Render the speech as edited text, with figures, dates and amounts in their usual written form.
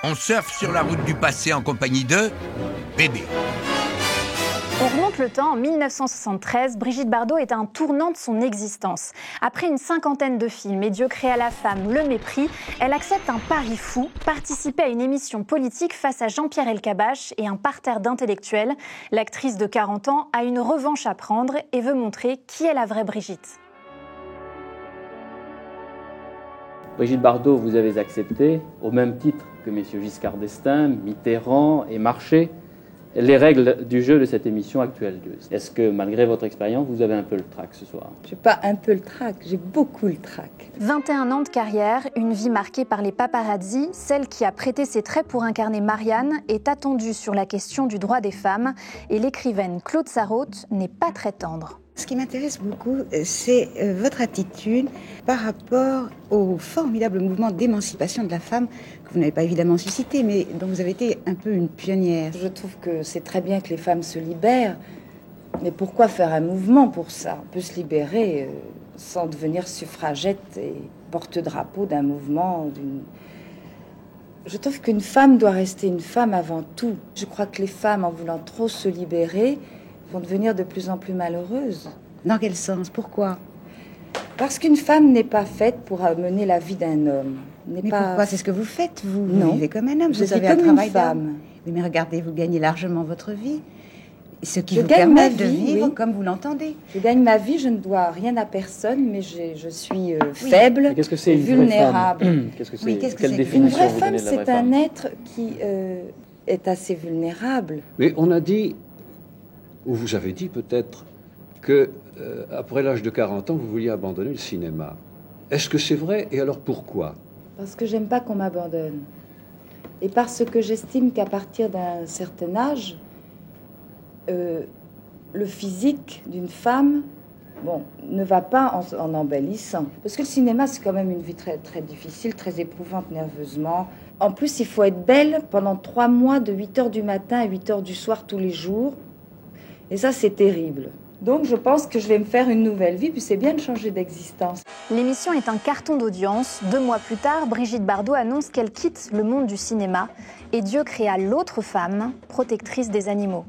On surfe sur la route du passé en compagnie de Bébé. On remonte le temps, en 1973, Brigitte Bardot est à un tournant de son existence. Après une cinquantaine de films et Dieu créa la femme, Le Mépris, elle accepte un pari fou, participer à une émission politique face à Jean-Pierre Elkabbach et un parterre d'intellectuels. L'actrice de 40 ans a une revanche à prendre et veut montrer qui est la vraie Brigitte. Brigitte Bardot, vous avez accepté, au même titre que messieurs Giscard d'Estaing, Mitterrand et Marchais, les règles du jeu de cette émission actuelle. Est-ce que, malgré votre expérience, vous avez un peu le trac ce soir? Je n'ai pas un peu le trac, j'ai beaucoup le trac. 21 ans de carrière, une vie marquée par les paparazzis, celle qui a prêté ses traits pour incarner Marianne est attendue sur la question du droit des femmes et l'écrivaine Claude Sarraute n'est pas très tendre. Ce qui m'intéresse beaucoup, c'est votre attitude par rapport au formidable mouvement d'émancipation de la femme que vous n'avez pas évidemment suscité, mais dont vous avez été un peu une pionnière. Je trouve que c'est très bien que les femmes se libèrent, mais pourquoi faire un mouvement pour ça? On peut se libérer sans devenir suffragette et porte-drapeau d'un mouvement, Je trouve qu'une femme doit rester une femme avant tout. Je crois que les femmes, en voulant trop se libérer, vont devenir de plus en plus malheureuses. Dans quel sens? Pourquoi? Parce qu'une femme n'est pas faite pour mener la vie d'un homme. Pourquoi? C'est ce que vous faites, vous. Vous vivez comme un homme, vous avez un travail d'homme. Oui, mais regardez, vous gagnez largement votre vie. Ce qui vous permet de vivre comme vous l'entendez. Je gagne ma vie, je ne dois rien à personne, mais je suis faible, qu'est-ce que c'est, vulnérable. Qu'est-ce que c'est? Oui, qu'est-ce que Quelle c'est? définition Une vraie vous femme, donnez de la vraie c'est un femme? être qui est assez vulnérable. Mais on a dit, ou vous avez dit peut-être, que après l'âge de 40 ans, vous vouliez abandonner le cinéma. Est-ce que c'est vrai? Et alors pourquoi? Parce que j'aime pas qu'on m'abandonne. Et parce que j'estime qu'à partir d'un certain âge, le physique d'une femme ne va pas en embellissant. Parce que le cinéma, c'est quand même une vie très, très difficile, très éprouvante nerveusement. En plus, il faut être belle pendant 3 mois, de 8h du matin à 8h du soir tous les jours. Et ça, c'est terrible. Donc, je pense que je vais me faire une nouvelle vie, puis c'est bien de changer d'existence. L'émission est un carton d'audience. 2 mois plus tard, Brigitte Bardot annonce qu'elle quitte le monde du cinéma et Dieu créa l'autre femme, protectrice des animaux.